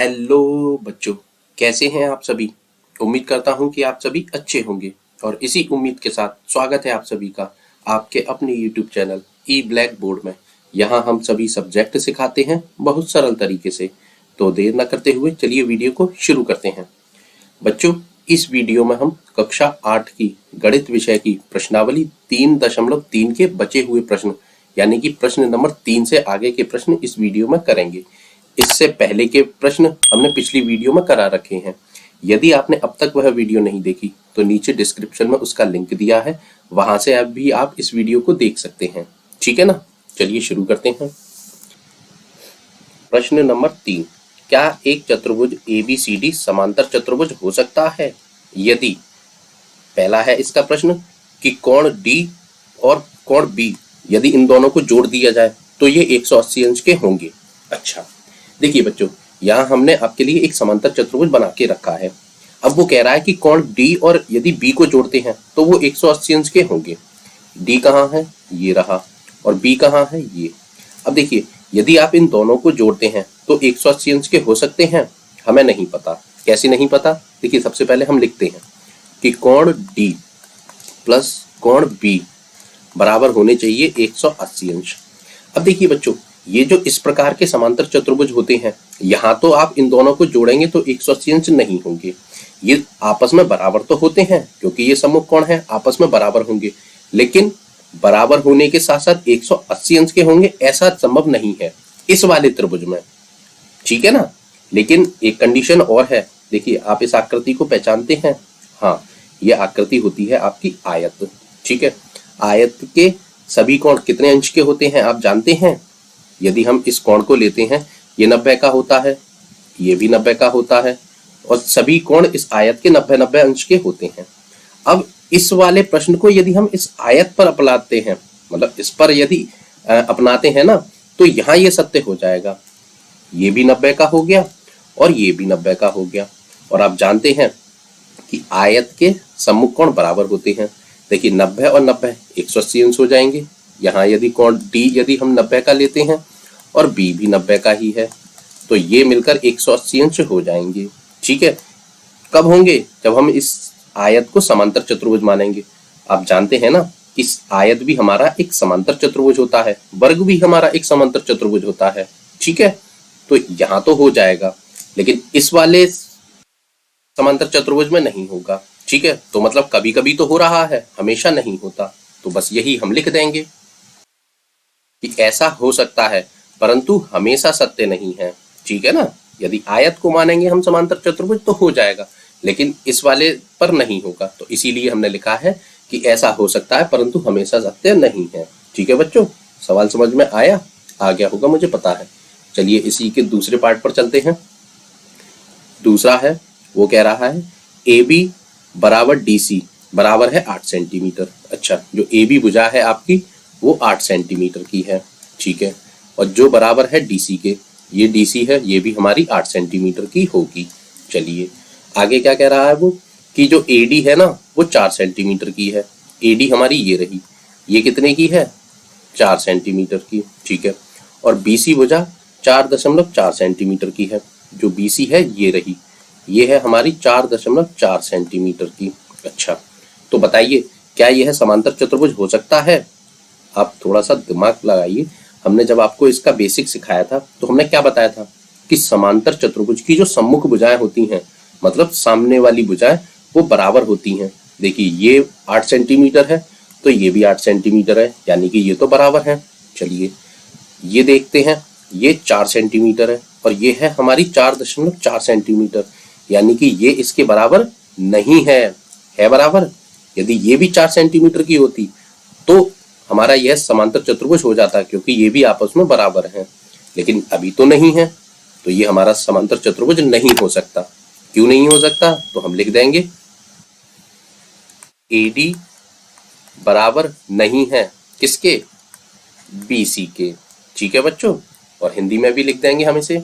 Hello बच्चों, कैसे हैं आप सभी। उम्मीद करता हूं कि आप सभी अच्छे होंगे और इसी उम्मीद के साथ स्वागत है आप सभी का आपके अपने यूट्यूब चैनल ई ब्लैक बोर्ड में। यहां हम सभी सब्जेक्ट सिखाते हैं बहुत सरल तरीके से। तो देर न करते हुए चलिए वीडियो को शुरू करते हैं। बच्चों, इस वीडियो में हम कक्षा 8 की गणित विषय की प्रश्नावली 3.3 के बचे हुए प्रश्न यानी कि प्रश्न नंबर 3 से आगे के प्रश्न इस वीडियो में करेंगे। इससे पहले के प्रश्न हमने पिछली वीडियो में करा रखे हैं। यदि आपने अब तक वह वीडियो नहीं देखी तो नीचे डिस्क्रिप्शन में उसका लिंक दिया है, वहां से आप इस वीडियो को देख सकते हैं। ठीक है ना, चलिए शुरू करते हैं। प्रश्न नंबर 3, क्या एक चतुर्भुज ABCD समांतर चतुर्भुज हो सकता है यदि पहला है इसका प्रश्न कि कोण D और कोण B यदि इन दोनों को जोड़ दिया जाए तो ये 180 अंश के होंगे। अच्छा, देखिए बच्चों, यहाँ हमने आपके लिए एक समांतर चतुर्भुज बना के रखा है। अब वो कह रहा है कि कोण D और यदि B को जोड़ते हैं तो वो 180 अंश के होंगे। D कहाँ है, ये रहा, और B कहाँ है, ये। अब देखिए, यदि आप इन दोनों को जोड़ते हैं तो 180 अंश के हो सकते हैं, हमें नहीं पता। कैसे नहीं पता, देखिए सबसे पहले हम लिखते हैं कि कोण D प्लस कोण B बराबर होने चाहिए 180 अंश। अब देखिए बच्चों, ये जो इस प्रकार के समांतर चतुर्भुज होते हैं, यहाँ तो आप इन दोनों को जोड़ेंगे तो 180 अंश नहीं होंगे। ये आपस में बराबर तो होते हैं क्योंकि ये सम्मुख कोण है, आपस में बराबर होंगे, लेकिन बराबर होने के साथ साथ 180 अंश के होंगे ऐसा संभव नहीं है इस वाले त्रिभुज में। ठीक है ना, लेकिन एक कंडीशन और है। देखिए, आप इस आकृति को पहचानते हैं। हाँ, ये आकृति होती है आपकी आयत। ठीक है, आयत के सभी कोण कितने अंश के होते हैं आप जानते हैं। यदि हम इस कोण को लेते हैं, ये 90 का होता है, ये भी 90 का होता है, और सभी कोण इस आयत के 90-90 अंश के होते हैं। अब इस वाले प्रश्न को यदि हम इस आयत पर अपनाते हैं, मतलब इस पर यदि अपनाते हैं ना, तो यहाँ ये सत्य हो जाएगा। ये भी 90 का हो गया और ये भी 90 का हो गया। और आप जानते हैं कि आयत के सम्मुख कोण बराबर होते हैं। देखिए, 90 और 90 180 अंश हो जाएंगे। यहाँ यदि कोण D यदि हम 90 का लेते हैं और B भी 90 का ही है, तो ये मिलकर 180 अंश हो जाएंगे। ठीक है, कब होंगे, जब हम इस आयत को समांतर चतुर्भुज मानेंगे। आप जानते हैं ना, इस आयत भी हमारा एक समांतर चतुर्भुज होता है, वर्ग भी हमारा एक समांतर चतुर्भुज होता है। ठीक है, तो यहाँ तो हो जाएगा, लेकिन इस वाले समांतर चतुर्भुज में नहीं होगा। ठीक है, तो मतलब कभी कभी तो हो रहा है, हमेशा नहीं होता। तो बस यही हम लिख देंगे कि ऐसा हो सकता है परंतु हमेशा सत्य नहीं है। ठीक है ना, यदि आयत को मानेंगे हम समांतर चतुर्भुज तो हो जाएगा, लेकिन इस वाले पर नहीं होगा। तो इसीलिए हमने लिखा है कि ऐसा हो सकता है परंतु हमेशा सत्य नहीं है। ठीक है बच्चों, सवाल समझ में आ गया होगा, मुझे पता है। चलिए इसी के दूसरे पार्ट पर चलते हैं। दूसरा है, वो कह रहा है AB बराबर DC बराबर है 8 सेंटीमीटर। अच्छा, जो AB भुजा है आपकी वो 8 सेंटीमीटर की है। ठीक है, और जो बराबर है DC के, ये DC है, ये भी हमारी 8 सेंटीमीटर की होगी। चलिए आगे क्या कह रहा है वो, कि जो AD है ना वो 4 सेंटीमीटर की है। AD हमारी ये रही, ये कितने की है, 4 सेंटीमीटर की। ठीक है, और BC भुजा 4.4 सेंटीमीटर की है। जो BC है ये रही, ये है हमारी 4.4 सेंटीमीटर की। अच्छा, तो बताइए क्या यह समांतर चतुर्भुज हो सकता है। आप थोड़ा सा दिमाग लगाइए। हमने जब आपको इसका बेसिक सिखाया था तो हमने क्या बताया था कि समांतर चतुर्भुज की जो सम्मुख भुजाएं होती हैं, मतलब सामने वाली भुजाएं, वो बराबर होती हैं। देखिए, ये 8 सेंटीमीटर है तो ये भी 8 सेंटीमीटर है, यानी कि ये तो बराबर है। चलिए ये देखते हैं, ये 4 सेंटीमीटर है और ये है हमारी 4.4 सेंटीमीटर, यानी कि ये इसके बराबर नहीं है बराबर। यदि ये भी 4 सेंटीमीटर की होती तो हमारा यह समांतर चतुर्भुज हो जाता, क्योंकि ये भी आपस में बराबर हैं, लेकिन अभी तो नहीं है, तो ये हमारा समांतर चतुर्भुज नहीं हो सकता। क्यों नहीं हो सकता, तो हम लिख देंगे AD बराबर नहीं है किसके, BC के। ठीक है बच्चों, और हिंदी में भी लिख देंगे हम इसे।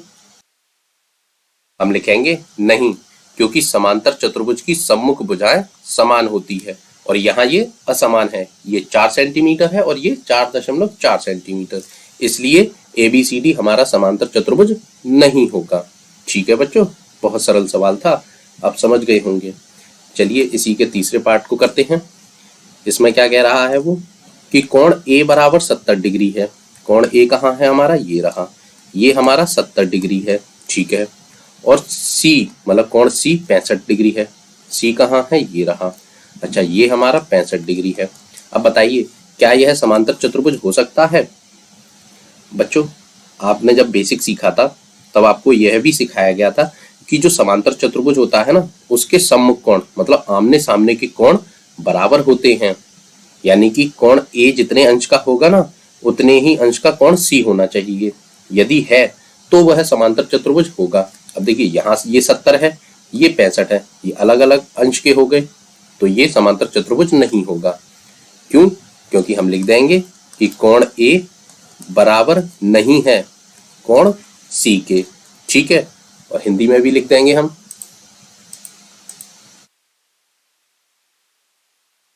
हम लिखेंगे नहीं, क्योंकि समांतर चतुर्भुज की सम्मुख भुजाएं समान होती है और यहाँ ये असमान है। ये 4 सेंटीमीटर है और ये 4.4 सेंटीमीटर, इसलिए ABCD हमारा समांतर चतुर्भुज नहीं होगा। ठीक है बच्चों, बहुत सरल सवाल था, आप समझ गए होंगे। चलिए इसी के तीसरे पार्ट को करते हैं। इसमें क्या कह रहा है वो कि कोण ए बराबर 70 डिग्री है। कोण ए कहाँ है हमारा, ये रहा, ये हमारा 70 डिग्री है, ठीक है। और सी मतलब कोण सी 65 डिग्री है। सी कहाँ है, ये रहा, अच्छा ये हमारा 65 डिग्री है। अब बताइए क्या यह समांतर चतुर्भुज हो सकता है। बच्चों आपने जब बेसिक सीखा था तब आपको यह भी सिखाया गया था कि जो समांतर चतुर्भुज होता है ना, उसके सम्मुख कोण मतलब आमने सामने के कोण बराबर होते हैं। यानी कि कोण ए जितने अंश का होगा ना, उतने ही अंश का कोण सी होना चाहिए। यदि है तो वह समांतर चतुर्भुज होगा। अब देखिए यहाँ ये 70 है, ये 65 है, ये अलग अलग अंश के हो गए, तो ये समांतर चतुर्भुज नहीं होगा। क्यों, क्योंकि हम लिख देंगे कि कोण ए बराबर नहीं है कोण सी के, ठीक है। और हिंदी में भी लिख देंगे हम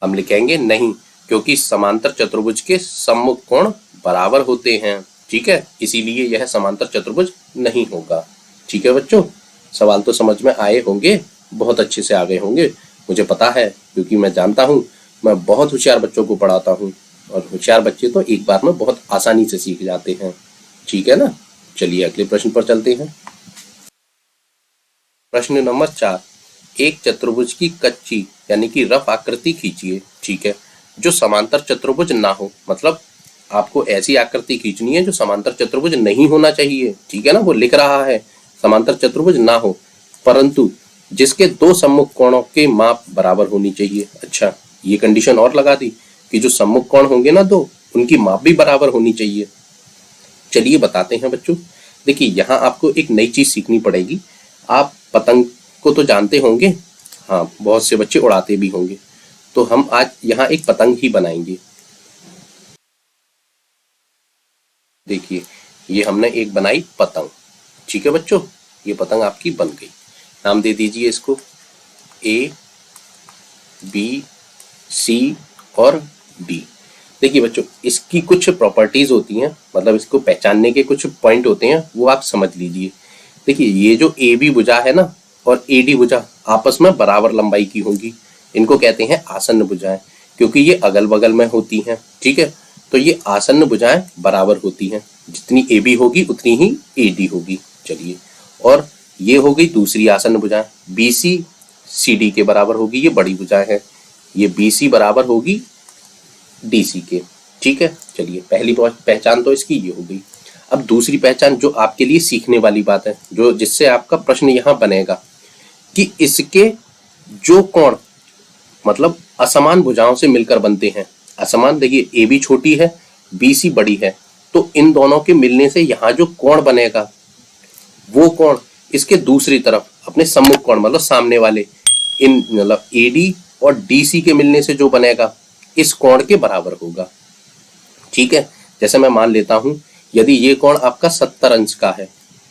लिखेंगे नहीं, क्योंकि समांतर चतुर्भुज के सम्मुख कोण बराबर होते हैं, ठीक है, इसीलिए यह समांतर चतुर्भुज नहीं होगा। ठीक है बच्चों, सवाल तो समझ में आए होंगे, बहुत अच्छे से आ गए होंगे, मुझे पता है, क्योंकि मैं जानता हूँ, मैं बहुत होशियार बच्चों को पढ़ाता हूँ और होशियार बच्चे तो एक बार में बहुत आसानी से सीख जाते हैं, ठीक है ना। चलिए अगले प्रश्न पर चलते हैं। प्रश्न नंबर 4, एक चतुर्भुज की कच्ची यानी कि रफ आकृति खींचिए, ठीक है, जो समांतर चतुर्भुज ना हो। मतलब आपको ऐसी आकृति खींचनी है जो समांतर चतुर्भुज नहीं होना चाहिए, ठीक है ना। वो लिख रहा है समांतर चतुर्भुज ना हो, परंतु जिसके दो सम्मुख कोणों के माप बराबर होनी चाहिए। अच्छा, ये कंडीशन और लगा दी कि जो सम्मुख कोण होंगे ना दो, उनकी माप भी बराबर होनी चाहिए। चलिए बताते हैं बच्चों। देखिए यहाँ आपको एक नई चीज सीखनी पड़ेगी। आप पतंग को तो जानते होंगे, हाँ, बहुत से बच्चे उड़ाते भी होंगे, तो हम आज यहाँ एक पतंग ही बनाएंगे। देखिए ये हमने एक बनाई पतंग, ठीक है बच्चों, ये पतंग आपकी बन गई। नाम दे दीजिए इसको ए, बी, सी और डी। देखिए बच्चों इसकी कुछ प्रॉपर्टीज होती हैं, मतलब इसको पहचानने के कुछ पॉइंट होते हैं, वो आप समझ लीजिए। देखिए ये जो ए बी भुजा है ना और ए डी भुजा आपस में बराबर लंबाई की होंगी, इनको कहते हैं आसन्न भुजाएं, क्योंकि ये अगल बगल में होती हैं, ठीक है। तो ये आसन्न भुजाएं बराबर होती हैं, जितनी ए बी होगी उतनी ही ए डी होगी। चलिए, और ये हो गई दूसरी आसन्न भुजाएं, बी सी सी डी के बराबर होगी, ये बड़ी भुजाएं हैं, ये बी सी बराबर होगी डी सी के, ठीक है। चलिए पहली पहचान तो इसकी ये हो गई। अब दूसरी पहचान जो आपके लिए सीखने वाली बात है, जो जिससे आपका प्रश्न यहाँ बनेगा कि इसके जो कोण मतलब असमान भुजाओं से मिलकर बनते हैं। असमान, देखिए ए बी छोटी है, बी सी बड़ी है, तो इन दोनों के मिलने से यहाँ जो कोण बनेगा वो कोण इसके दूसरी तरफ अपने सम्मुख कोण मतलब सामने वाले इन मतलब ए डी और डी सी के मिलने से जो बनेगा इस कोण के बराबर होगा, ठीक है। जैसे मैं मान लेता हूं यदि ये कोण आपका 70 अंश का है,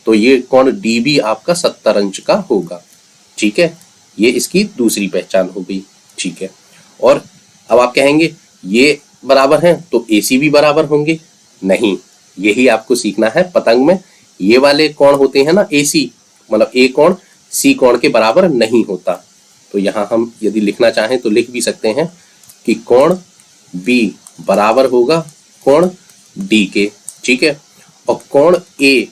तो ये कोण डी भी आपका 70 अंश का होगा, ठीक है। ये इसकी दूसरी पहचान हो गई, ठीक है। और अब आप कहेंगे ये बराबर हैं तो AC भी बराबर होंगे, नहीं, यही आपको सीखना है। पतंग में ये वाले कोण होते हैं ना AC, मतलब A कोण C कोण के बराबर नहीं होता। तो यहाँ हम यदि लिखना चाहें तो लिख भी सकते हैं कि कोण B बराबर होगा कोण D के, ठीक है। और कोण A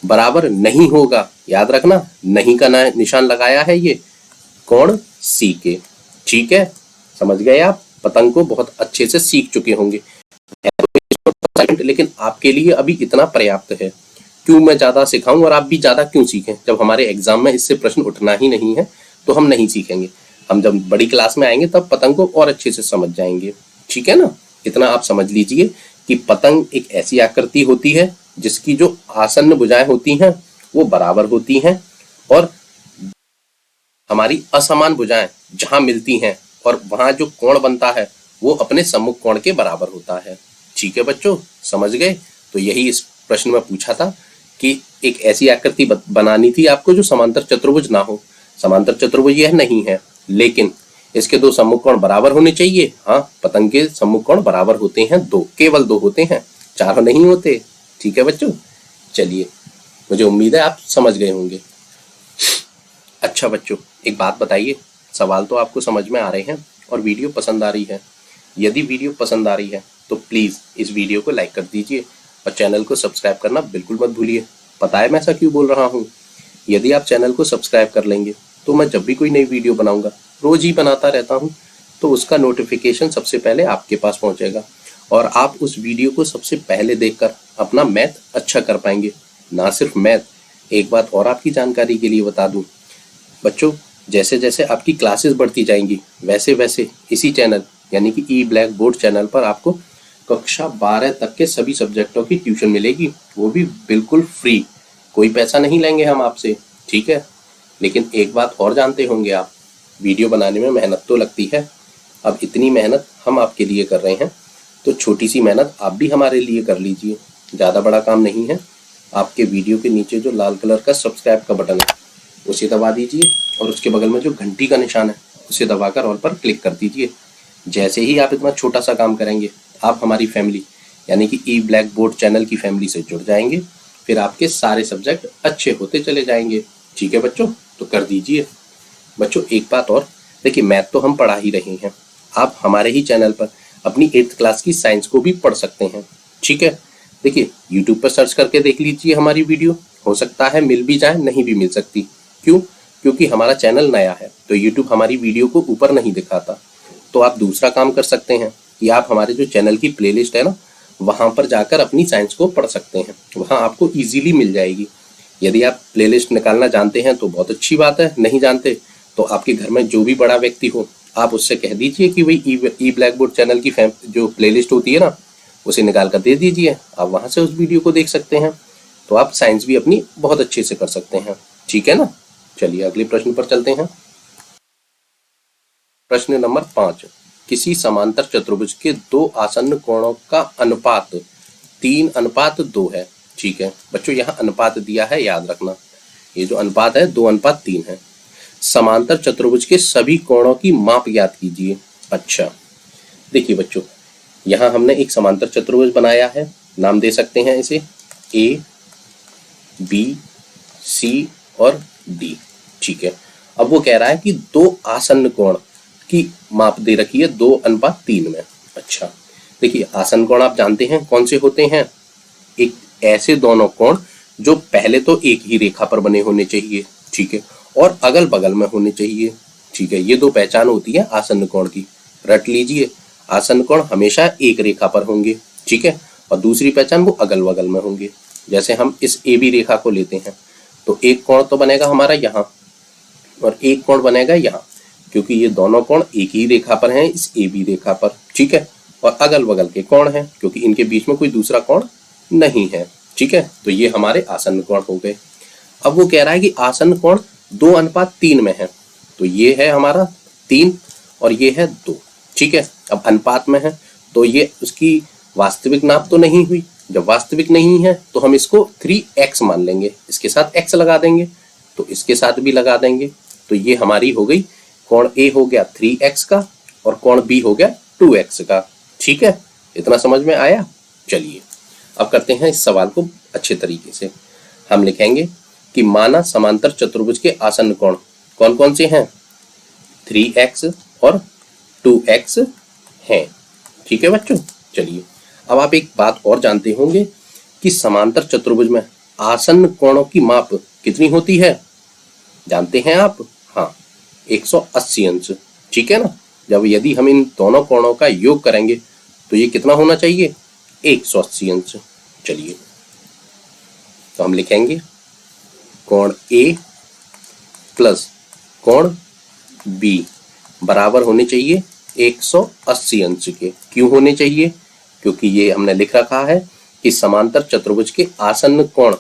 बराबर नहीं होगा, याद रखना, नहीं का निशान लगाया है ये कोण C के, ठीक है। समझ गए आप, पतंग को बहुत अच्छे से सीख चुके होंगे, लेकिन आपके लिए अभी इतना पर्याप्त है। क्यों मैं ज्यादा सिखाऊं और आप भी ज्यादा क्यों सीखें, जब हमारे एग्जाम में इससे प्रश्न उठना ही नहीं है तो हम नहीं सीखेंगे। हम जब बड़ी क्लास में आएंगे तब पतंग को और अच्छे से समझ जाएंगे, ठीक है ना। इतना आप समझ लीजिए कि पतंग एक ऐसी आकृति होती है जिसकी जो आसन्न भुजाएं होती हैं वो बराबर होती हैं, और हमारी असमान भुजाएं जहां मिलती हैं और वहां जो कोण बनता है वो अपने सम्मुख कोण के बराबर होता है, ठीक है बच्चों, समझ गए। तो यही इस प्रश्न में पूछा था कि एक ऐसी आकृति बनानी थी आपको जो समांतर चतुर्भुज ना हो। समांतर चतुर्भुज यह नहीं है, लेकिन इसके दो सम्मुख कोण बराबर होने चाहिए। हाँ, पतंग के सम्मुख कोण बराबर होते हैं दो, केवल दो होते हैं, चार नहीं होते, ठीक है बच्चों। चलिए मुझे उम्मीद है आप समझ गए होंगे। अच्छा बच्चों, एक बात बताइए, सवाल तो आपको समझ में आ रहे हैं और वीडियो पसंद आ रही है। यदि वीडियो पसंद आ रही है तो प्लीज़ इस वीडियो को लाइक कर दीजिए और चैनल को सब्सक्राइब करना बिल्कुल मत भूलिए। पता है मैं ऐसा क्यों बोल रहा हूँ? यदि आप चैनल को सब्सक्राइब कर लेंगे तो मैं जब भी कोई नई वीडियो बनाऊंगा, रोज ही बनाता रहता हूँ, तो उसका नोटिफिकेशन सबसे पहले आपके पास पहुंचेगा और आप उस वीडियो को सबसे पहले देखकर अपना मैथ अच्छा कर पाएंगे। ना सिर्फ मैथ, एक बात और आपकी जानकारी के लिए बता दूं बच्चों, जैसे जैसे आपकी क्लासेस बढ़ती जाएंगी वैसे वैसे इसी चैनल यानी कि ई ब्लैक बोर्ड चैनल पर आपको कक्षा 12 तक के सभी सब्जेक्टों की ट्यूशन मिलेगी, वो भी बिल्कुल फ्री। कोई पैसा नहीं लेंगे हम आपसे, ठीक है? लेकिन एक बात और जानते होंगे आप, वीडियो बनाने में मेहनत तो लगती है। अब इतनी मेहनत हम आपके लिए कर रहे हैं तो छोटी सी मेहनत आप भी हमारे लिए कर लीजिए। ज़्यादा बड़ा काम नहीं है। आपके वीडियो के नीचे जो लाल कलर का सब्सक्राइब का बटन है उसे दबा दीजिए और उसके बगल में जो घंटी का निशान है उसे दबाकर ऑल पर क्लिक कर दीजिए। जैसे ही आप इतना छोटा सा काम करेंगे आप हमारी फैमिली यानी कि ई ब्लैक बोर्ड चैनल की फैमिली से जुड़ जाएंगे। फिर आपके सारे सब्जेक्ट अच्छे होते चले जाएंगे। ठीक है बच्चों, तो कर दीजिए। बच्चों एक बात और, देखिए मैथ तो हम पढ़ा ही रहे हैं, आप हमारे ही चैनल पर अपनी 8th क्लास की साइंस को भी पढ़ सकते हैं। ठीक है, देखिए यूट्यूब पर सर्च करके देख लीजिए हमारी वीडियो, हो सकता है मिल भी जाए, नहीं भी मिल सकती। क्यों? क्योंकि हमारा चैनल नया है तो यूट्यूब हमारी वीडियो को ऊपर नहीं दिखाता। तो आप दूसरा काम कर सकते हैं कि आप हमारे जो चैनल की प्लेलिस्ट है ना, वहाँ पर जाकर अपनी साइंस को पढ़ सकते हैं, वहाँ आपको इजीली मिल जाएगी। यदि आप प्लेलिस्ट निकालना जानते हैं तो बहुत अच्छी बात है, नहीं जानते तो आपके घर में जो भी बड़ा व्यक्ति हो आप उससे कह दीजिए कि भाई ई ब्लैक बोर्ड चैनल की जो प्लेलिस्ट होती है ना, उसे निकाल कर दे दीजिए, आप वहाँ से उस वीडियो को देख सकते हैं। तो आप साइंस भी अपनी बहुत अच्छे से कर सकते हैं। ठीक है ना? चलिए अगले प्रश्न पर चलते हैं। प्रश्न नंबर 5, किसी समांतर चतुर्भुज के दो आसन्न कोणों का अनुपात 3:2 है। ठीक है बच्चों, यहाँ अनुपात दिया है, याद रखना ये जो अनुपात है 2:3 है। समांतर चतुर्भुज के सभी कोणों की माप ज्ञात कीजिए। अच्छा देखिए बच्चों, यहाँ हमने एक समांतर चतुर्भुज बनाया है, नाम दे सकते हैं इसे ए, बी, सी और डी। ठीक है, अब वो कह रहा है कि दो आसन्न कोण की माप दे रखी है 2:3 में। अच्छा देखिए, आसन्न कोण आप जानते हैं कौन से होते हैं? एक ऐसे दोनों कोण जो पहले तो एक ही रेखा पर बने होने चाहिए, ठीक है, और अगल बगल में होने चाहिए। ठीक है, ये दो पहचान होती है आसन्न कोण की, रट लीजिए। आसन्न कोण हमेशा एक रेखा पर होंगे, ठीक है, और दूसरी पहचान वो अगल बगल में होंगे। जैसे हम इस ए बी रेखा को लेते हैं तो एक कोण तो बनेगा हमारा यहाँ और एक कोण बनेगा यहाँ, क्योंकि ये दोनों कोण एक ही रेखा पर हैं, इस ए बी रेखा पर। ठीक है, और अगल बगल के कोण हैं क्योंकि इनके बीच में कोई दूसरा कोण नहीं है। ठीक है, तो ये हमारे आसन्न कोण हो गए। अब वो कह रहा है कि आसन्न कोण 2:3 में है, तो ये है हमारा 3 और ये है 2। ठीक है, अब अनुपात में है तो ये उसकी वास्तविक नाप तो नहीं हुई। जब वास्तविक नहीं है तो हम इसको 3x मान लेंगे, इसके साथ x लगा देंगे तो इसके साथ भी लगा देंगे। तो ये हमारी हो गई, कोण A हो गया 3x का और कोण B हो गया 2x का। ठीक है, इतना समझ में आया? चलिए अब करते हैं इस सवाल को अच्छे तरीके से। हम लिखेंगे कि माना समांतर चतुर्भुज के आसन्न कोण कौन कौन से हैं? 3x और 2x हैं। ठीक है बच्चों, चलिए अब आप एक बात और जानते होंगे कि समांतर चतुर्भुज में आसन्न कोणों की माप कितनी होती है? जानते हैं आप? हाँ, 180 अंश। ठीक है ना? जब यदि हम इन दोनों कोणों का योग करेंगे तो ये कितना होना चाहिए? 180 अंश। चलिए तो हम लिखेंगे कोण A प्लस कोण B बराबर होने चाहिए 180 अंश के। क्यों होने चाहिए? क्योंकि ये हमने लिख रखा है कि समांतर चतुर्भुज के आसन्न कोण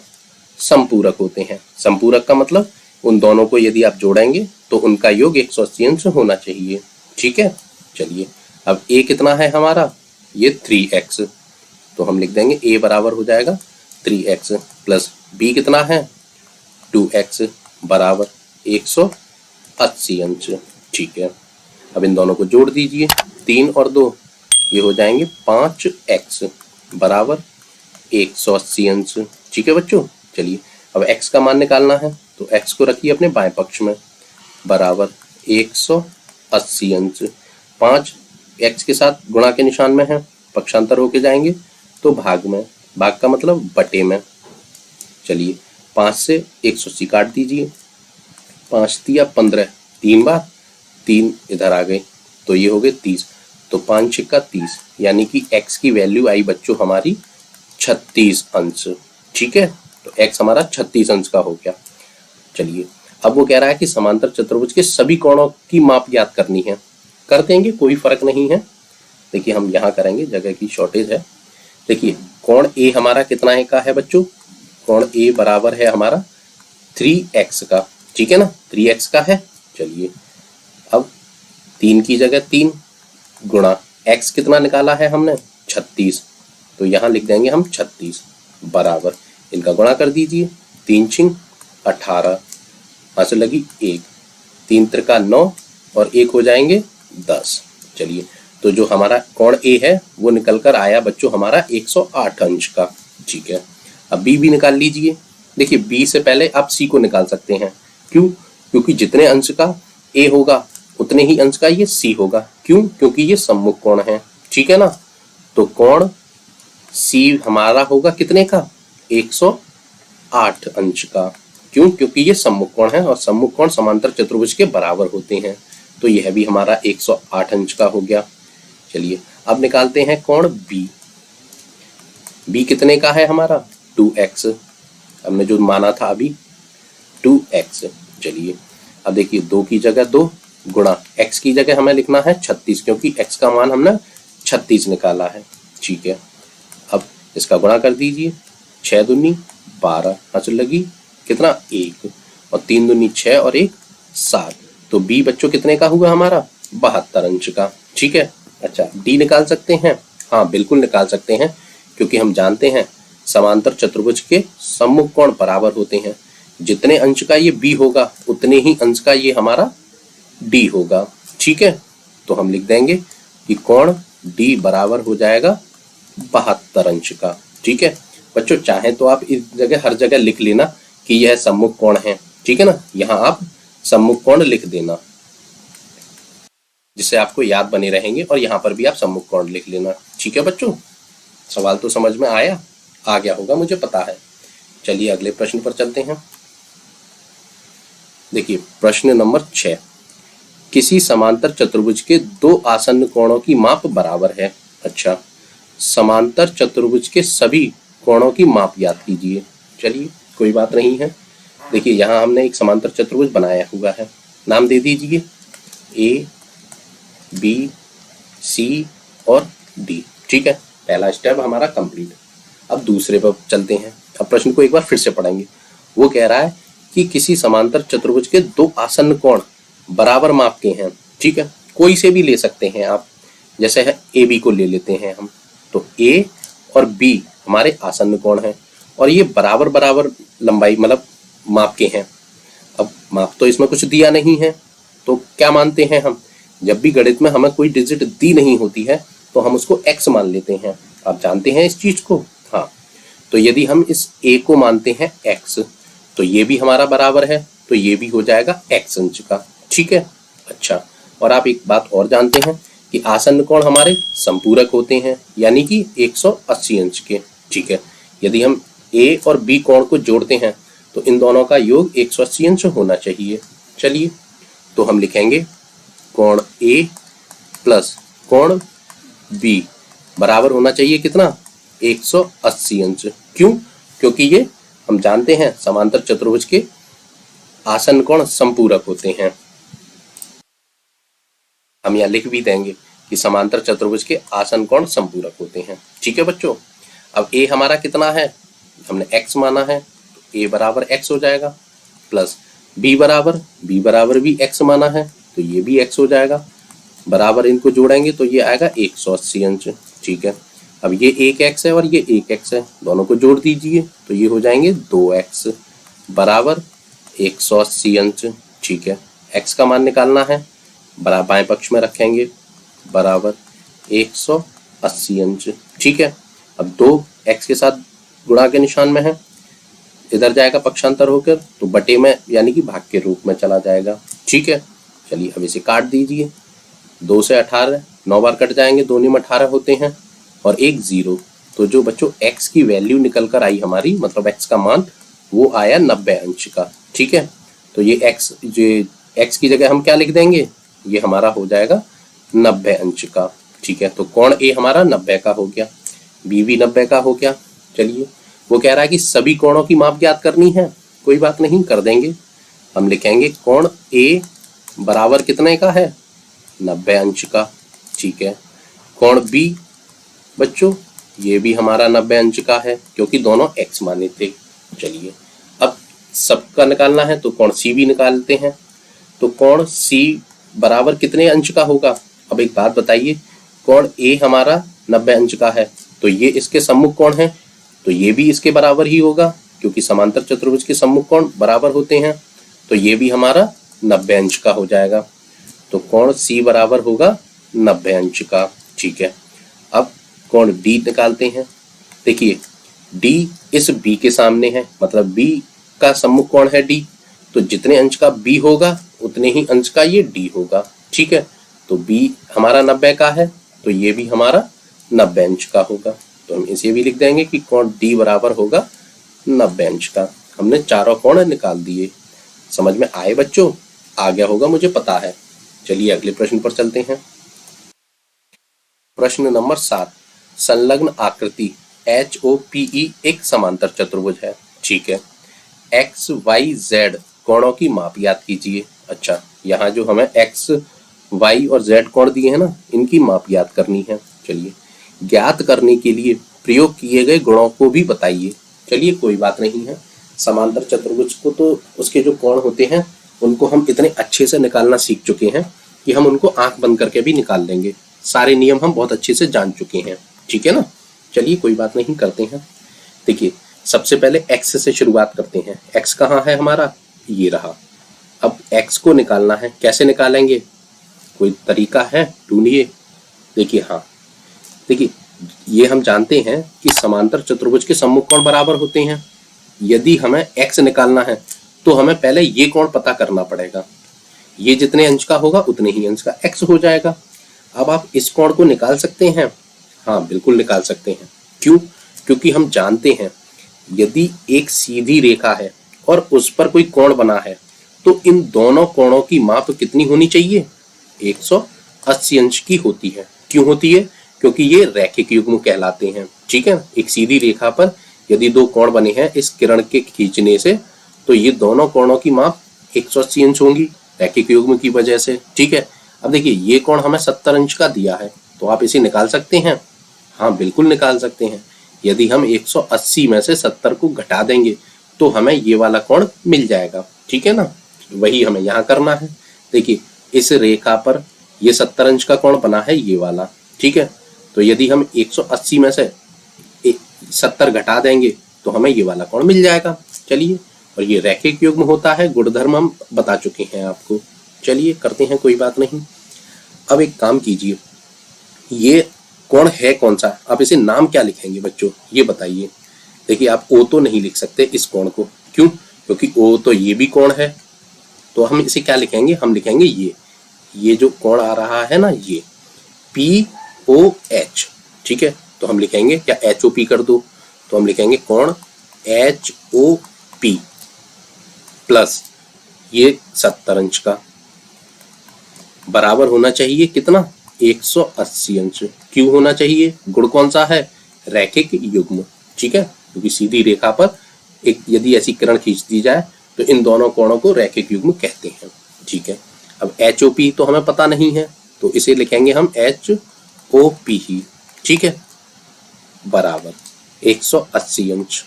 समपूरक होते हैं। समपूरक का मतलब उन दोनों को यदि आप जोड़ेंगे तो उनका योग 180 अंश होना चाहिए। ठीक है, चलिए अब A कितना है हमारा? ये 3x, तो हम लिख देंगे A बराबर हो जाएगा 3x प्लस B कितना है? 2x बराबर 180 अंश। ठीक है, अब इन दोनों को जोड़ दीजिए, 3 और 2 ये हो जाएंगे 5x बराबर 180 अंश। ठीक है बच्चों, चलिए अब x का मान निकालना है तो x को रखिए अपने बाएं पक्ष में, बराबर 180 अंश। 5 x के साथ गुणा के निशान में है, पक्षांतर होके जाएंगे तो भाग में, भाग का मतलब बटे में। चलिए 5 से 180 काट दीजिए, 5 तिया 15, 3 बार 3 इधर आ गए तो ये हो गए 30, तो 5 छिक्का 30, यानी कि x की वैल्यू आई बच्चों हमारी 36 अंश। ठीक है, तो x हमारा 36 अंश का हो गया। चलिए अब वो कह रहा है कि समांतर चतुर्भुज के सभी कोणों की माप ज्ञात करनी है। कर देंगे, कोई फर्क नहीं है। देखिए हम यहाँ करेंगे, जगह की शॉर्टेज है। देखिए कोण A हमारा कितना है का है बच्चों, कोण A बराबर है हमारा 3x का। ठीक है ना, 3x का है। चलिए अब 3 की जगह 3 गुणा x कितना निकाला है हमने 36, तो यहाँ लिख देंगे हम 36 बराबर, इनका गुणा कर दीजिए, 3 छिंग 18, आंसर लगी 1, 3 त्रिका 9 और 1 हो जाएंगे 10। चलिए तो जो हमारा कोण A है वो निकल कर आया बच्चों हमारा 108 अंश का। ठीक है, अब B भी निकाल लीजिए। देखिए B से पहले आप C को निकाल सकते हैं। क्यों? क्योंकि जितने अंश का A होगा उतने ही अंश का ये C होगा। क्यों? क्योंकि ये सम्मुख कोण है। ठीक है ना, तो कोण C हमारा होगा कितने का, 108 अंश का। क्यों? क्योंकि ये सम्मुख कोण है और सम्मुख कोण समांतर चतुर्भुज के बराबर होते हैं, तो यह भी हमारा 108 अंश का हो गया। चलिए अब निकालते हैं कोण B। B कितने का है हमारा 2x, हमने जो माना था अभी 2x। चलिए अब देखिए 2 की जगह 2 गुणा x की जगह हमें लिखना है 36, क्योंकि x का मान हमने 36 निकाला है। ठीक है, अब इसका गुणा कर दीजिए, 6 दूनी 12, हासिल लगी कितना 1, और 3 दूनी 6 और 1 7, तो B बच्चों कितने का हुआ हमारा 72 अंश का। ठीक है, अच्छा D निकाल सकते हैं, हाँ बिल्कुल निकाल सकते हैं, क्योंकि हम जानते हैं समांतर चतुर्भुज के सम्मुख कोण बराबर होते हैं। जितने अंश का ये B होगा उतने ही अंश का ये हमारा D होगा। ठीक है, तो हम लिख देंगे कि कोण D बराबर हो जाएगा 72 अंश का। ठीक है बच्चों, चाहे तो आप इस जगह हर जगह लिख लेना कि यह सम्मुख कोण है। ठीक है ना, यहाँ आप सम्मुख कोण लिख देना, जिससे आपको याद बने रहेंगे, और यहाँ पर भी आप सम्मुख कोण लिख लेना। ठीक है बच्चों, सवाल तो समझ में आया, आ गया होगा मुझे पता है। चलिए अगले प्रश्न पर चलते हैं। देखिए प्रश्न नंबर 6, किसी समांतर चतुर्भुज के दो आसन्न कोणों की माप बराबर है। अच्छा, समांतर चतुर्भुज के सभी कोणों की माप ज्ञात कीजिए। चलिए कोई बात नहीं है। देखिए यहाँ हमने एक समांतर चतुर्भुज बनाया हुआ है, नाम दे दीजिए A B C और D। ठीक है, पहला स्टेप हमारा कंप्लीट। अब दूसरे पर चलते हैं। अब प्रश्न को एक बार फिर से पढ़ेंगे। वो कह रहा है कि किसी समांतर चतुर्भुज के दो आसन्न कोण बराबर माप के हैं। ठीक है, कोई से भी ले सकते हैं आप, जैसे है ए बी को ले लेते हैं हम, तो ए और बी हमारे आसन्न कोण हैं और ये बराबर बराबर लंबाई मतलब माप के हैं। अब माप तो इसमें कुछ दिया नहीं है, तो क्या मानते हैं हम, जब भी गणित में हमें कोई डिजिट दी नहीं होती है तो हम उसको x मान लेते हैं। आप जानते हैं इस चीज को, हाँ। तो यदि हम इस a को मानते हैं x, तो ये भी हमारा बराबर है, तो ये भी हो जाएगा x अंश का। ठीक है, अच्छा, और आप एक बात और जानते हैं कि आसन्न कोण हमारे संपूरक होते हैं, यानी कि 180 अंश के। ठीक है, यदि हम a और b कोण को जोड़ते हैं तो इन दोनों का योग 180 अंश होना चाहिए। चलिए तो हम लिखेंगे कोण A प्लस कोण B बराबर होना चाहिए कितना, 180 अंश। क्यों? क्योंकि ये हम जानते हैं समांतर चतुर्भुज के आसन्न कोण संपूरक होते हैं। हम यहाँ लिख भी देंगे कि समांतर चतुर्भुज के आसन्न कोण संपूरक होते हैं। ठीक है बच्चों, अब A हमारा कितना है, हमने x माना है, तो A बराबर x हो जाएगा, प्लस B बराबर भी x माना है, तो ये भी x हो जाएगा, बराबर इनको जोड़ेंगे तो ये आएगा 180 अंश। ठीक है, अब ये एक x है और ये एक x है, दोनों को जोड़ दीजिए तो ये हो जाएंगे 2x बराबर 180 अंश। ठीक है, x का मान निकालना है, बराबर बाएं पक्ष में रखेंगे, बराबर 180 अंश। ठीक है, अब 2 x के साथ गुणा के निशान में है, इधर जाएगा पक्षांतर होकर, तो बटे में यानी कि भाग के रूप में चला जाएगा। ठीक है, चलिए अब इसे काट दीजिए। 2 से 18, 9 बार कट जाएंगे, 2 में 18 होते हैं और एक 0। तो जो बच्चों x की वैल्यू निकल कर आई हमारी, मतलब x का मान, वो आया 90 अंश का। ठीक है, तो ये x की जगह हम क्या लिख देंगे, ये हमारा हो जाएगा 90 अंश का। ठीक है, तो कोण A हमारा 90 का हो गया, B भी 90 का हो गया। चलिए, वो कह रहा है कि सभी कोणों की माप ज्ञात करनी है। कोई बात नहीं, कर देंगे। हम लिखेंगे कोण A बराबर कितने का है, 90 अंश का। ठीक है, कोण B बच्चों ये भी हमारा 90 अंश का है, क्योंकि दोनों x माने थे। चलिए, अब सबका निकालना है तो कोण C भी निकालते हैं। तो कोण C बराबर कितने अंश का होगा। अब एक बात बताइए, कोण A हमारा 90 अंश का है, तो ये इसके सम्मुख कोण है, तो ये भी इसके बराबर ही होगा, क्योंकि समांतर चतुर्भुज के सम्मुख कोण बराबर होते हैं। तो ये भी हमारा 90 अंश का हो जाएगा। तो कोण C बराबर होगा 90 अंश का। ठीक है, अब कोण D निकालते हैं। देखिए, D इस B के सामने है, मतलब B का सम्मुख कोण है D, तो जितने अंश का B होगा उतने ही अंश का ये D होगा। ठीक है, तो B हमारा 90 का है, तो ये भी हमारा 90 अंश का होगा। तो हम इसे भी लिख देंगे कि कोण D बराबर होगा 90 अंश का। हमने चारों कोण निकाल दिए। समझ में आए बच्चों, आ गया होगा मुझे पता है। चलिए अगले प्रश्न पर चलते हैं। प्रश्न नंबर 7, संलग्न आकृति HOPE एक समांतर चतुर्भुज है। ठीक है, x y z कोणों की माप याद कीजिए। अच्छा, यहाँ जो हमें x y और z कोण दिए हैं ना, इनकी माप याद करनी है। चलिए, ज्ञात करने के लिए प्रयोग किए गए गुणों को भी बताइए। चलिए, कोई बात नहीं है, समांतर चतुर्भुज को तो उसके जो कोण होते हैं उनको हम इतने अच्छे से निकालना सीख चुके हैं कि हम उनको आंख बंद करके भी निकाल लेंगे। सारे नियम हम बहुत अच्छे से जान चुके हैं। ठीक है ना, चलिए कोई बात नहीं, करते हैं। देखिए, सबसे पहले x से शुरुआत करते हैं। x कहाँ है हमारा, ये रहा। अब x को निकालना है, कैसे निकालेंगे, कोई तरीका है, ढूंढिए। देखिए, हाँ, देखिए, ये हम जानते हैं कि समांतर चतुर्भुज के सम्मुख कोण बराबर होते हैं। यदि हमें x निकालना है तो हमें पहले ये कोण पता करना पड़ेगा। ये जितने अंश का होगा उतने ही अंश का x हो जाएगा। अब आप इस कोण को निकाल सकते हैं, हाँ बिल्कुल निकाल सकते हैं। क्यों, क्योंकि हम जानते हैं यदि एक सीधी रेखा है और उस पर कोई कोण बना है तो इन दोनों कोणों की माप कितनी होनी चाहिए, 180 अंश की होती है। क्यों होती है, क्योंकि ये रैखिक युग्म कहलाते हैं। ठीक है, एक सीधी रेखा पर यदि दो कोण बने हैं इस किरण के खींचने से, तो ये दोनों कोणों की माप 180 अंश होंगी रैखिक युग्म की वजह से। ठीक है, अब देखिए, ये कोण हमें 70 अंश का दिया है, तो आप इसे निकाल सकते हैं, हाँ बिल्कुल निकाल सकते हैं। यदि हम 180 में से 70 को घटा देंगे तो हमें ये वाला कोण मिल जाएगा। ठीक है ना, वही हमें यहाँ करना है। देखिए, इस रेखा पर ये 70 अंश का कोण बना है, ये वाला। ठीक है, तो यदि हम 180 में से 70 घटा देंगे तो हमें ये वाला कोण मिल जाएगा। चलिए, और ये रैखिक युग्म होता है, गुणधर्म हम बता चुके हैं आपको। चलिए करते हैं, कोई बात नहीं। अब एक काम कीजिए, ये कोण है कौन सा, आप इसे नाम क्या लिखेंगे बच्चों, ये बताइए। देखिए, आप O तो नहीं लिख सकते इस कोण को। क्यों, क्योंकि O तो ये भी कोण है, तो हम इसे क्या लिखेंगे, हम लिखेंगे ये जो कोण आ रहा है ना, ये POH। ठीक है, तो हम लिखेंगे क्या, HOP कर दो, तो हम लिखेंगे कोण HOP प्लस ये 70 अंश का बराबर होना चाहिए कितना, 180 अंश। क्यों होना चाहिए, गुण कौन सा है, रैखिक युग्म। ठीक है, क्योंकि सीधी रेखा पर एक यदि ऐसी किरण खींच दी जाए तो इन दोनों कोणों को रैखिक युग्म कहते हैं। ठीक है, अब HOP तो हमें पता नहीं है, तो इसे लिखेंगे हम HOP ही। ठीक है, बराबर 180 अंश।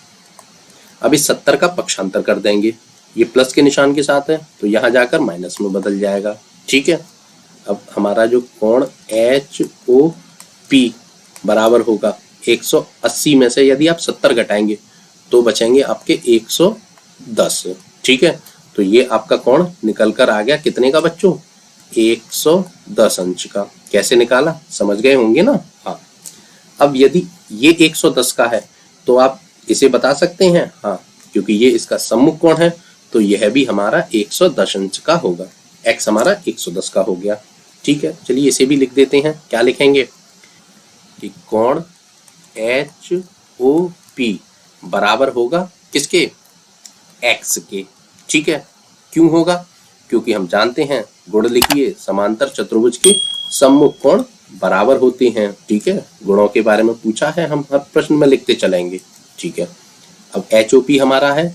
अब इस 70 का पक्षांतर कर देंगे, ये प्लस के निशान के साथ है तो यहाँ जाकर माइनस में बदल जाएगा। ठीक है, अब हमारा जो कोण HOP बराबर होगा 180 में से यदि आप 70 घटाएंगे तो बचेंगे आपके 110। ठीक है, तो ये आपका कोण निकल कर आ गया कितने का बच्चों, 110 अंश का। कैसे निकाला, समझ गए होंगे ना। हाँ, अब यदि ये 110 का है तो आप इसे बता सकते हैं, हाँ क्योंकि ये इसका सम्मुख कोण है, तो यह भी हमारा 110 अंश का होगा। x हमारा 110 का हो गया। ठीक है, चलिए इसे भी लिख देते हैं। क्या लिखेंगे कि कोण HOP बराबर होगा किसके, x के। ठीक है, क्यों होगा, क्योंकि हम जानते हैं, गुण लिखिए, समांतर चतुर्भुज के सम्मुख कोण बराबर होते हैं। ठीक है, गुणों के बारे में पूछा है, हम हर प्रश्न में लिखते चलेंगे। ठीक है, अब HOP हमारा है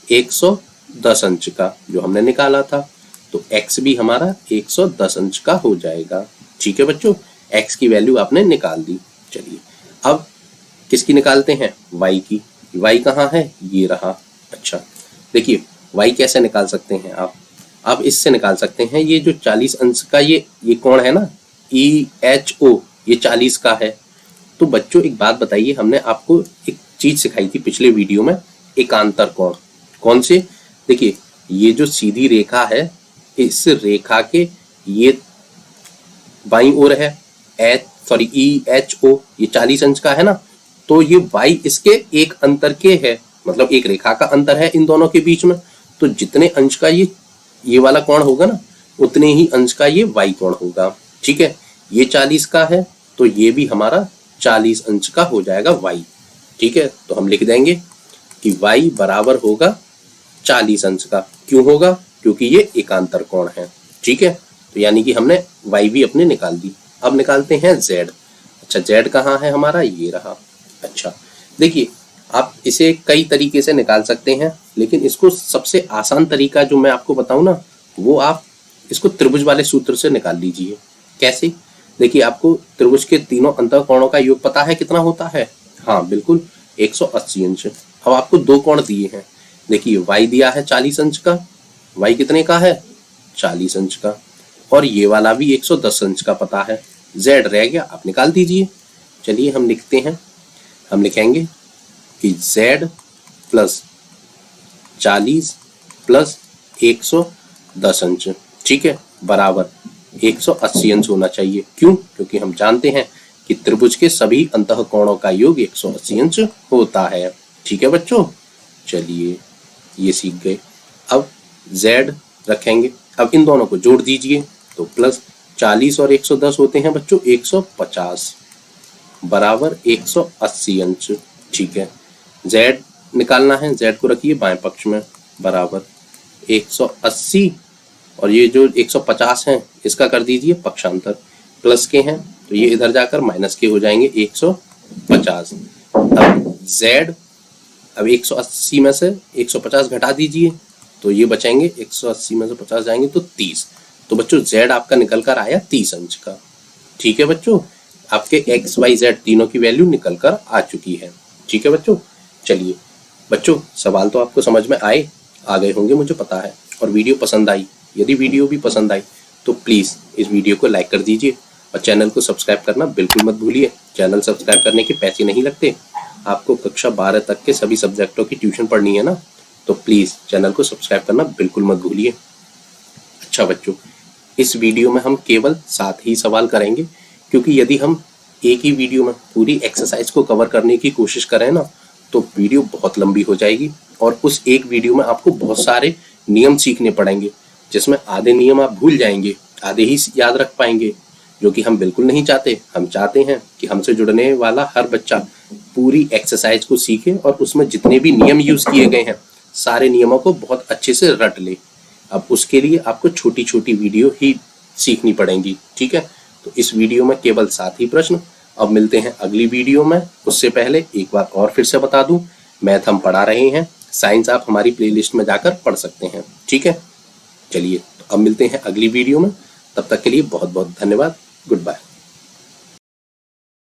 110 अंश का, जो हमने निकाला था, तो x भी हमारा 110 अंश का हो जाएगा। ठीक है बच्चों, x की वैल्यू आपने निकाल दी। चलिए अब किसकी निकालते हैं, y की। y कहाँ है, ये रहा। अच्छा देखिए, y कैसे निकाल सकते हैं आप इससे निकाल सकते हैं, ये जो 40 अंश का ये कोण है ना, EHO, ये 40 का है। तो बच्चों एक बात बताइए, हमने आपको एक चीज सिखाई थी पिछले वीडियो में, एकांतर कोण। कौन से, देखिए ये जो सीधी रेखा है, इस रेखा के ये बाईं ओर है EHO, ये 40 अंश का है ना, तो ये y इसके एक अंतर के है, मतलब एक रेखा का अंतर है इन दोनों के बीच में। तो जितने अंश का ये वाला कोण होगा ना, उतने ही अंश का ये y कोण होगा। ठीक है, ये 40 का है, तो ये भी हमारा 40 अंश का हो जाएगा y। ठीक है, तो हम लिख देंगे कि y बराबर होगा 40 अंश का। क्यों होगा, क्योंकि ये एकांतर कोण है। ठीक है, तो यानी कि हमने y भी अपने निकाल दी। अब निकालते हैं z। अच्छा, z कहाँ है हमारा, ये रहा। अच्छा देखिए, आप इसे कई तरीके से निकाल सकते हैं, लेकिन इसको सबसे आसान तरीका जो मैं आपको बताऊं ना, वो आप इसको त्रिभुज वाले सूत्र से निकाल लीजिए। कैसे, देखिए आपको त्रिभुज के तीनों अंतःकोणों का योग पता है कितना होता है, हाँ बिल्कुल 180 अंश। अब आपको दो कोण दिए हैं, देखिए y दिया है 40 अंश का, y कितने का है, 40 अंश का, और ये वाला भी 110 अंश का पता है। z रह गया, आप निकाल दीजिए। चलिए हम लिखते हैं, हम लिखेंगे कि z प्लस 40 प्लस 110 अंश, ठीक है, बराबर 180 अंश होना चाहिए। क्यों, क्योंकि हम जानते हैं कि त्रिभुज के सभी अंतःकोणों का योग 180 अंश होता है। ठीक है बच्चों, चलिए ये सीख गए। अब z रखेंगे, अब इन दोनों को जोड़ दीजिए, तो प्लस 40 और 110 होते हैं बच्चों 150 बराबर 180 अंश। ठीक है, z निकालना है, z को रखिए बाएं पक्ष में, बराबर 180, और ये जो 150 हैं इसका कर दीजिए पक्षांतर, प्लस के हैं तो ये इधर जाकर माइनस के हो जाएंगे 150। अब z, अब 180 में से 150 घटा दीजिए, तो ये बचेंगे 180 में से 50 जाएंगे तो 30। तो बच्चों z आपका निकल कर आया 30 अंश का। ठीक है बच्चों, आपके x y z तीनों की वैल्यू निकल कर आ चुकी है। ठीक है बच्चों, चलिए बच्चों सवाल तो आपको समझ में आ गए होंगे मुझे पता है, और वीडियो पसंद आई, यदि वीडियो भी पसंद आई तो प्लीज़ इस वीडियो को लाइक कर दीजिए और चैनल को सब्सक्राइब करना बिल्कुल मत भूलिए। चैनल सब्सक्राइब करने के पैसे नहीं लगते, आपको कक्षा 12 तक के सभी सब्जेक्टों की ट्यूशन पढ़नी है ना, तो प्लीज़ चैनल को सब्सक्राइब करना बिल्कुल मत भूलिए। अच्छा बच्चों, इस वीडियो में हम केवल 7 ही सवाल करेंगे, क्योंकि यदि हम एक ही वीडियो में पूरी एक्सरसाइज को कवर करने की कोशिश करें ना, तो वीडियो बहुत लंबी हो जाएगी, और उस एक वीडियो में आपको बहुत सारे नियम सीखने पड़ेंगे, जिसमें आधे नियम आप भूल जाएंगे, आधे ही याद रख पाएंगे, जो कि हम बिल्कुल नहीं चाहते। हम चाहते हैं कि हमसे जुड़ने वाला हर बच्चा पूरी एक्सरसाइज को सीखे और उसमें जितने भी नियम यूज किए गए हैं सारे नियमों को बहुत अच्छे से रट ले। अब उसके लिए आपको छोटी छोटी वीडियो ही सीखनी पड़ेंगी। ठीक है, तो इस वीडियो में केवल 7 ही प्रश्न। अब मिलते हैं अगली वीडियो में। उससे पहले एक बार और फिर से बता दूं, मैथ हम पढ़ा रहे हैं, साइंस आप हमारी प्लेलिस्ट में जाकर पढ़ सकते हैं। ठीक है, चलिए तो अब मिलते हैं अगली वीडियो में, तब तक के लिए बहुत बहुत धन्यवाद। Good bye.